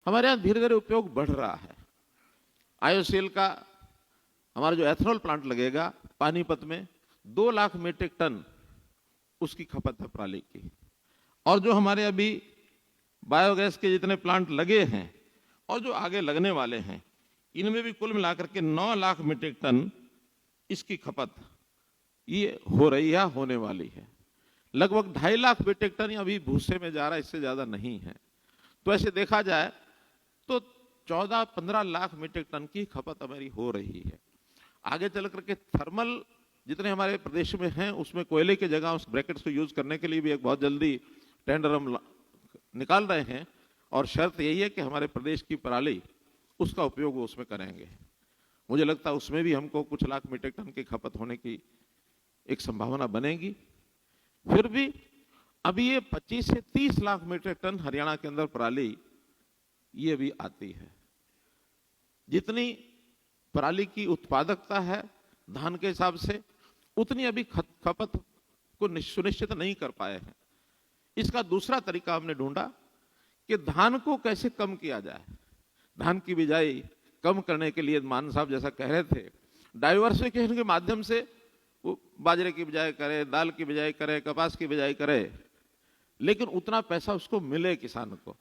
हमारे यहाँ धीरे धीरे उपयोग बढ़ रहा है। आयोसेल का हमारा जो एथेनॉल प्लांट लगेगा पानीपत में 2 लाख मीट्रिक टन उसकी खपत है पराली की। और जो हमारे अभी बायोगैस के जितने प्लांट लगे हैं और जो आगे लगने वाले हैं, इनमें भी कुल मिलाकर के 9 लाख मीट्रिक टन इसकी खपत ये हो रही है, होने वाली है। लगभग 2.5 लाख मीट्रिक टन अभी भूसे में जा रहा है, इससे ज्यादा नहीं है। तो ऐसे देखा जाए तो 14-15 लाख मीट्रिक टन की खपत हमारी हो रही है। आगे चल करके थर्मल जितने हमारे प्रदेश में हैं उसमें कोयले की जगह उस ब्रैकेट्स को यूज करने के लिए भी एक बहुत जल्दी टेंडर हम निकाल रहे हैं, और शर्त यही है कि हमारे प्रदेश की पराली उसका उपयोग वो उसमें करेंगे। मुझे लगता है उसमें भी हमको कुछ लाख मीट्रिक टन की खपत होने की एक संभावना बनेगी। फिर भी अभी ये 25 से 30 लाख मीट्रिक टन हरियाणा के अंदर पराली ये भी आती है। जितनी पराली की उत्पादकता है धान के हिसाब से, उतनी अभी खपत को सुनिश्चित नहीं कर पाए हैं। इसका दूसरा तरीका हमने ढूंढा कि धान को कैसे कम किया जाए। धान की बिजाई कम करने के लिए मान साहब जैसा कह रहे थे, डाइवर्सिफिकेशन के माध्यम से वो बाजरे की बिजाई करे, दाल की बिजाई करे, कपास की बिजाई करे, लेकिन उतना पैसा उसको मिले किसान को।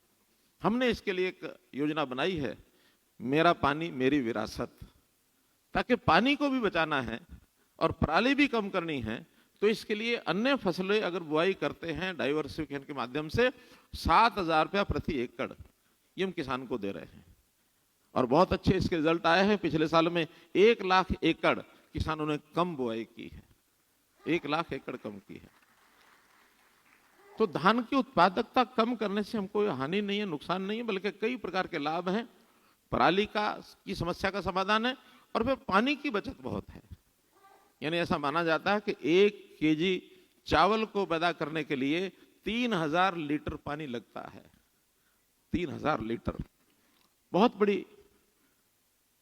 हमने इसके लिए एक योजना बनाई है, मेरा पानी मेरी विरासत। ताकि पानी को भी बचाना है और पराली भी कम करनी है, तो इसके लिए अन्य फसलें अगर बुआई करते हैं डाइवर्सिफिकेशन के माध्यम से 7,000 रुपया प्रति एकड़ ये हम किसान को दे रहे हैं। और बहुत अच्छे इसके रिजल्ट आए हैं। पिछले साल में 1 लाख एकड़ किसानों ने कम बुआई की है, 1 लाख एकड़ कम की है। तो धान की उत्पादकता कम करने से हमको हानि नहीं है, नुकसान नहीं है, बल्कि कई प्रकार के लाभ हैं। पराली की समस्या का समाधान है, और फिर पानी की बचत बहुत है। यानी ऐसा माना जाता है कि 1 केजी चावल को पैदा करने के लिए 3000 लीटर पानी लगता है। 3000 लीटर बहुत बड़ी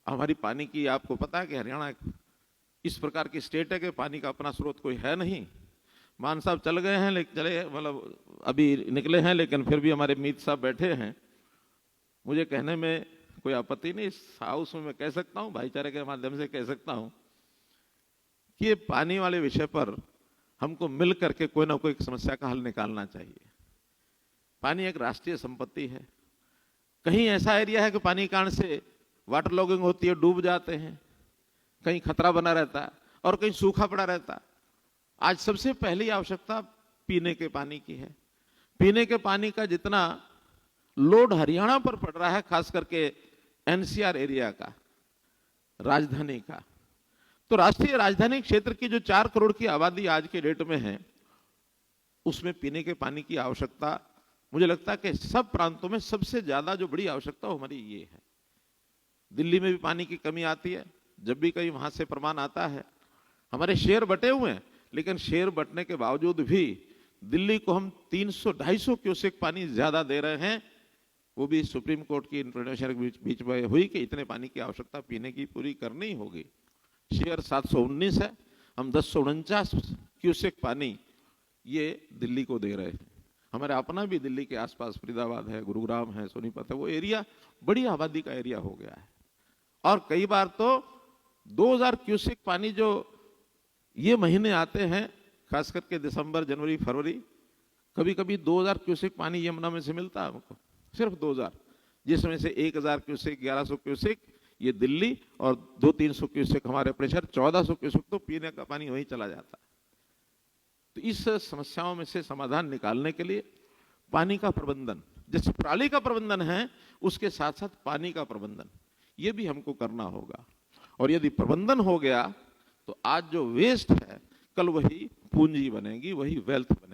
हमारी पानी की, आपको पता है कि हरियाणा इस प्रकार की स्टेट है कि पानी का अपना स्रोत कोई है नहीं। मान साहब चल गए हैं, लेकिन चले मतलब अभी निकले हैं, लेकिन फिर भी हमारे मीत साहब बैठे हैं। मुझे कहने में कोई आपत्ति नहीं, इस हाउस में मैं कह सकता हूं, भाईचारे के माध्यम से कह सकता हूं कि ये पानी वाले विषय पर हमको मिल करके कोई ना कोई समस्या का हल निकालना चाहिए। पानी एक राष्ट्रीय संपत्ति है। कहीं ऐसा एरिया है कि पानी के कारण से वाटर लॉगिंग होती है, डूब जाते हैं, कहीं खतरा बना रहता है और कहीं सूखा पड़ा रहता है। आज सबसे पहली आवश्यकता पीने के पानी की है। पीने के पानी का जितना लोड हरियाणा पर पड़ रहा है, खास करके एनसीआर एरिया का, राजधानी का, तो राष्ट्रीय राजधानी क्षेत्र की जो 4 करोड़ की आबादी आज के डेट में है, उसमें पीने के पानी की आवश्यकता मुझे लगता है कि सब प्रांतों में सबसे ज्यादा जो बड़ी आवश्यकता हो हमारी ये है। दिल्ली में भी पानी की कमी आती है, जब भी कहीं वहां से प्रमाण आता है। हमारे शेर बटे हुए हैं, लेकिन शेर बटने के बावजूद भी दिल्ली को हम 300-250 क्यूसेक पानी ज्यादा दे रहे हैं। वो भी सुप्रीम कोर्ट की इंटरनेशनल बीच में हुई कि इतने पानी की आवश्यकता पीने की पूरी करनी होगी। शेयर 719 है, हम 1049 क्यूसेक पानी ये दिल्ली को दे रहे हैं। हमारे अपना भी दिल्ली के आसपास फरीदाबाद है, गुरुग्राम है, सोनीपत है, वो एरिया बड़ी आबादी का एरिया हो गया है। और कई बार तो 2000 क्यूसेक पानी जो ये महीने आते हैं, खास करके दिसंबर, जनवरी, फरवरी, कभी कभी 2000 क्यूसेक पानी यमुना में से मिलता है हमको, सिर्फ 2000, जिसमें से 1000 क्यूसेक, 1100 क्यूसेक ये दिल्ली और 200-300 क्यूसेक हमारे प्रेशर, 1400 क्यूसेक तो पीने का पानी वहीं चला जाता है। तो इस समस्याओं में से समाधान निकालने के लिए पानी का प्रबंधन, जैसे पराली का प्रबंधन है, उसके साथ साथ पानी का प्रबंधन ये भी हमको करना होगा। और यदि प्रबंधन हो गया तो आज जो वेस्ट है, कल वही पूंजी बनेगी, वही वेल्थ बनेगी।